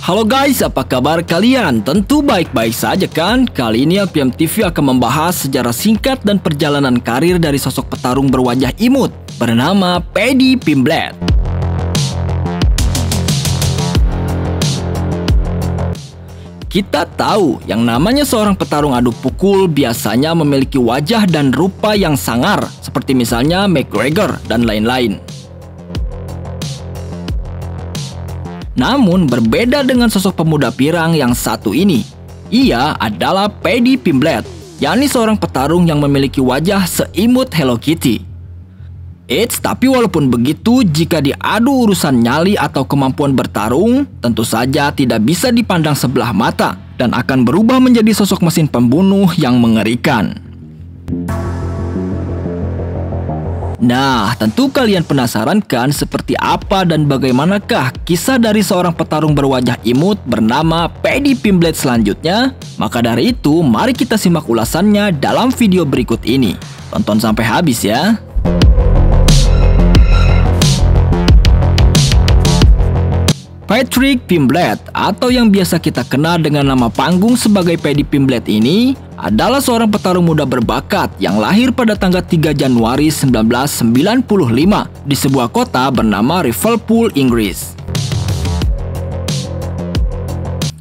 Halo guys, apa kabar kalian? Tentu baik-baik saja kan? Kali ini Alpiam TV akan membahas sejarah singkat dan perjalanan karir dari sosok petarung berwajah imut bernama Paddy Pimblett. Kita tahu yang namanya seorang petarung adu pukul biasanya memiliki wajah dan rupa yang sangar, seperti misalnya McGregor dan lain-lain. Namun berbeda dengan sosok pemuda pirang yang satu ini. Ia adalah Paddy Pimblett, yakni seorang petarung yang memiliki wajah seimut Hello Kitty. Tapi walaupun begitu, jika diadu urusan nyali atau kemampuan bertarung, tentu saja tidak bisa dipandang sebelah mata dan akan berubah menjadi sosok mesin pembunuh yang mengerikan. Nah, tentu kalian penasaran kan seperti apa dan bagaimanakah kisah dari seorang petarung berwajah imut bernama Paddy Pimblett selanjutnya? Maka dari itu, mari kita simak ulasannya dalam video berikut ini. Tonton sampai habis ya. Patrick Pimblett, atau yang biasa kita kenal dengan nama panggung sebagai Paddy Pimblett ini, adalah seorang petarung muda berbakat yang lahir pada tanggal 3 Januari 1995 di sebuah kota bernama Liverpool, Inggris.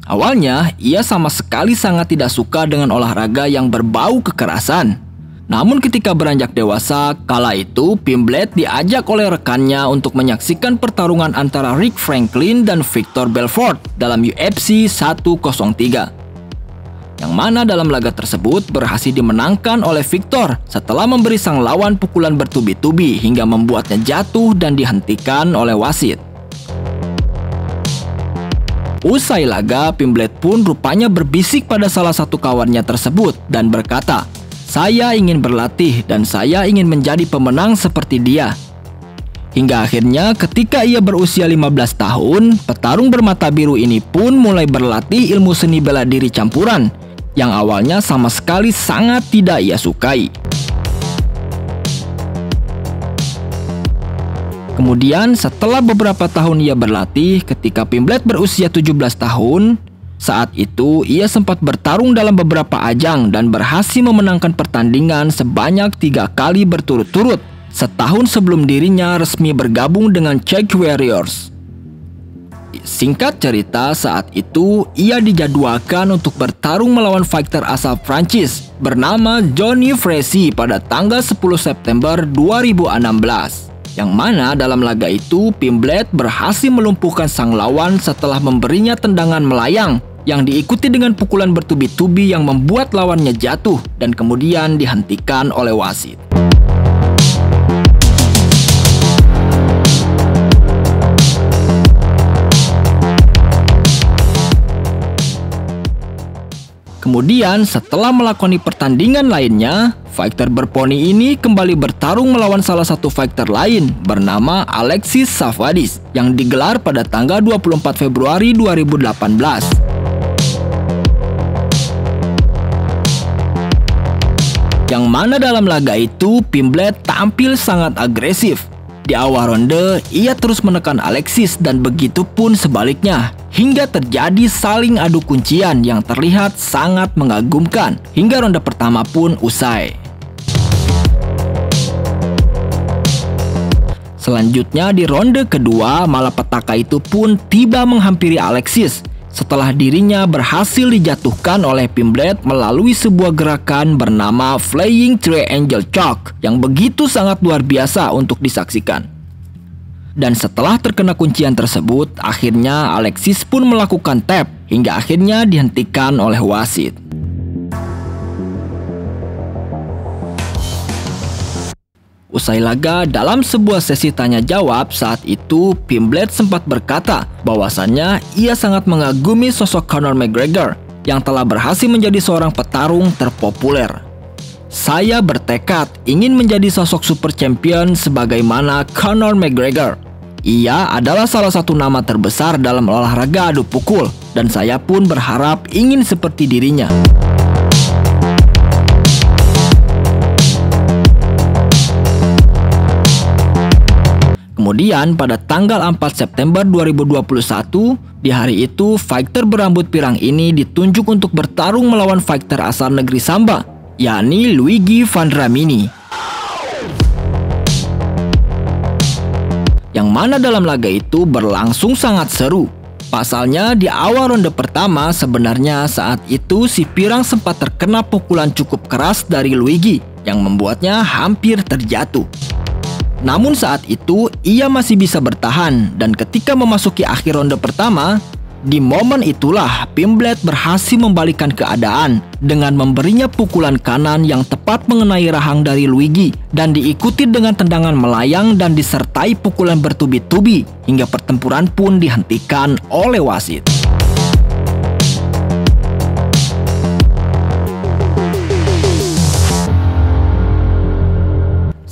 Awalnya, ia sama sekali sangat tidak suka dengan olahraga yang berbau kekerasan. Namun ketika beranjak dewasa, kala itu Pimblett diajak oleh rekannya untuk menyaksikan pertarungan antara Rick Franklin dan Victor Belfort dalam UFC 103. Yang mana dalam laga tersebut berhasil dimenangkan oleh Victor setelah memberi sang lawan pukulan bertubi-tubi hingga membuatnya jatuh dan dihentikan oleh wasit. Usai laga, Pimblett pun rupanya berbisik pada salah satu kawannya tersebut dan berkata, "Saya ingin berlatih dan saya ingin menjadi pemenang seperti dia." Hingga akhirnya ketika ia berusia 15 tahun, petarung bermata biru ini pun mulai berlatih ilmu seni bela diri campuran yang awalnya sama sekali sangat tidak ia sukai. Kemudian setelah beberapa tahun ia berlatih, ketika Pimblett berusia 17 tahun, saat itu ia sempat bertarung dalam beberapa ajang dan berhasil memenangkan pertandingan sebanyak 3 kali berturut-turut, setahun sebelum dirinya resmi bergabung dengan Czech Warriors. Singkat cerita, saat itu ia dijadwalkan untuk bertarung melawan fighter asal Prancis bernama Johnny Frazy pada tanggal 10 September 2016. Yang mana dalam laga itu Pimblett berhasil melumpuhkan sang lawan setelah memberinya tendangan melayang yang diikuti dengan pukulan bertubi-tubi yang membuat lawannya jatuh dan kemudian dihentikan oleh wasit. Kemudian setelah melakoni pertandingan lainnya, fighter berponi ini kembali bertarung melawan salah satu fighter lain bernama Alexis Savadis yang digelar pada tanggal 24 Februari 2018. Yang mana dalam laga itu Pimblett tampil sangat agresif. Di awal ronde, ia terus menekan Alexis dan begitu pun sebaliknya, hingga terjadi saling adu kuncian yang terlihat sangat mengagumkan, hingga ronde pertama pun usai. Selanjutnya di ronde kedua, malapetaka itu pun tiba menghampiri Alexis setelah dirinya berhasil dijatuhkan oleh Pimblett melalui sebuah gerakan bernama Flying Triangle Choke yang begitu sangat luar biasa untuk disaksikan. Dan setelah terkena kuncian tersebut, akhirnya Alexis pun melakukan tap hingga akhirnya dihentikan oleh wasit. Usai laga, dalam sebuah sesi tanya jawab saat itu, Pimblett sempat berkata bahwasannya ia sangat mengagumi sosok Conor McGregor yang telah berhasil menjadi seorang petarung terpopuler. "Saya bertekad ingin menjadi sosok super champion sebagaimana Conor McGregor. Ia adalah salah satu nama terbesar dalam olahraga adu pukul dan saya pun berharap ingin seperti dirinya." Kemudian pada tanggal 4 September 2021, di hari itu fighter berambut pirang ini ditunjuk untuk bertarung melawan fighter asal negeri Samba, yakni Luigi Vendramini. Yang mana dalam laga itu berlangsung sangat seru. Pasalnya di awal ronde pertama sebenarnya saat itu si pirang sempat terkena pukulan cukup keras dari Luigi yang membuatnya hampir terjatuh. Namun saat itu ia masih bisa bertahan dan ketika memasuki akhir ronde pertama, di momen itulah Pimblet berhasil membalikkan keadaan dengan memberinya pukulan kanan yang tepat mengenai rahang dari Luigi dan diikuti dengan tendangan melayang dan disertai pukulan bertubi-tubi hingga pertempuran pun dihentikan oleh wasit.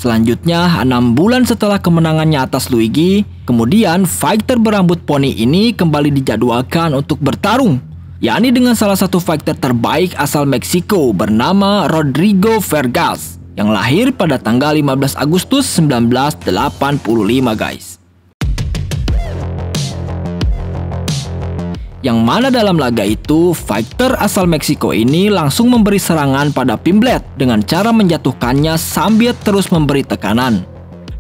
Selanjutnya, 6 bulan setelah kemenangannya atas Luigi, kemudian fighter berambut poni ini kembali dijadwalkan untuk bertarung, yakni dengan salah satu fighter terbaik asal Meksiko bernama Rodrigo Vargas, yang lahir pada tanggal 15 Agustus 1985 guys. Yang mana dalam laga itu, fighter asal Meksiko ini langsung memberi serangan pada Pimblet dengan cara menjatuhkannya sambil terus memberi tekanan.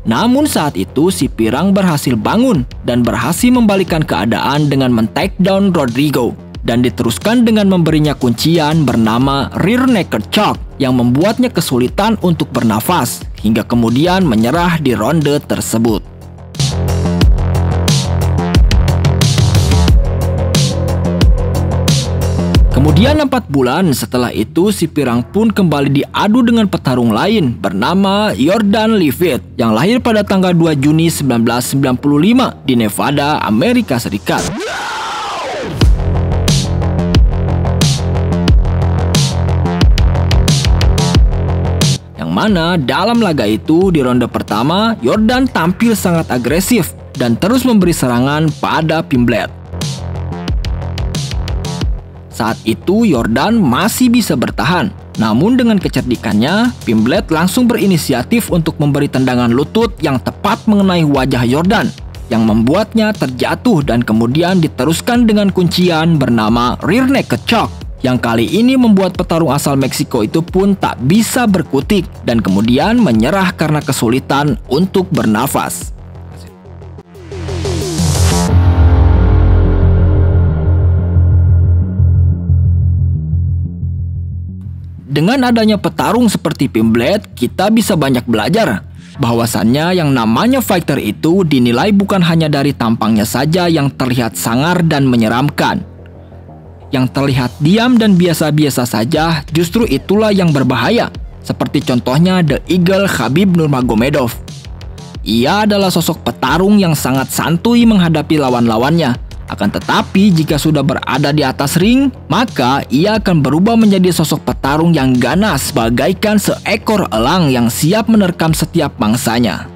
Namun saat itu si pirang berhasil bangun dan berhasil membalikkan keadaan dengan men-take down Rodrigo dan diteruskan dengan memberinya kuncian bernama rear naked choke yang membuatnya kesulitan untuk bernafas hingga kemudian menyerah di ronde tersebut. Kemudian 4 bulan setelah itu si pirang pun kembali diadu dengan petarung lain bernama Yordan Leavitt yang lahir pada tanggal 2 Juni 1995 di Nevada, Amerika Serikat. Yang mana dalam laga itu di ronde pertama Yordan tampil sangat agresif dan terus memberi serangan pada Pimblet. Saat itu Yordan masih bisa bertahan, namun dengan kecerdikannya, Pimblet langsung berinisiatif untuk memberi tendangan lutut yang tepat mengenai wajah Yordan, yang membuatnya terjatuh dan kemudian diteruskan dengan kuncian bernama rear naked choke, yang kali ini membuat petarung asal Meksiko itu pun tak bisa berkutik dan kemudian menyerah karena kesulitan untuk bernafas. Dengan adanya petarung seperti Pimblet, kita bisa banyak belajar bahwasannya yang namanya fighter itu dinilai bukan hanya dari tampangnya saja yang terlihat sangar dan menyeramkan. Yang terlihat diam dan biasa-biasa saja justru itulah yang berbahaya, seperti contohnya The Eagle Khabib Nurmagomedov. Ia adalah sosok petarung yang sangat santuy menghadapi lawan-lawannya. Akan tetapi jika sudah berada di atas ring, maka ia akan berubah menjadi sosok petarung yang ganas bagaikan seekor elang yang siap menerkam setiap mangsanya.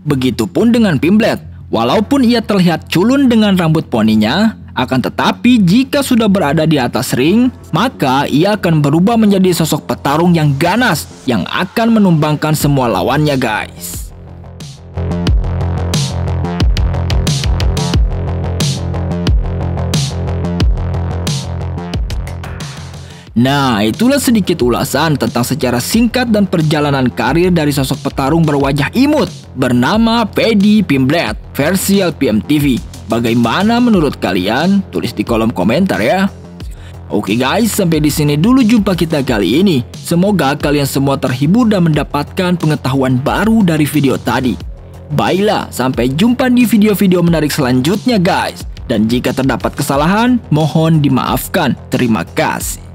Begitupun dengan Pimblet, walaupun ia terlihat culun dengan rambut poninya, akan tetapi jika sudah berada di atas ring, maka ia akan berubah menjadi sosok petarung yang ganas yang akan menumbangkan semua lawannya guys. Nah, itulah sedikit ulasan tentang sejarah singkat dan perjalanan karir dari sosok petarung berwajah imut bernama Paddy Pimblett versi LPM TV. Bagaimana menurut kalian? Tulis di kolom komentar ya. Oke guys, sampai di sini dulu jumpa kita kali ini. Semoga kalian semua terhibur dan mendapatkan pengetahuan baru dari video tadi. Baiklah, sampai jumpa di video-video menarik selanjutnya guys. Dan jika terdapat kesalahan, mohon dimaafkan. Terima kasih.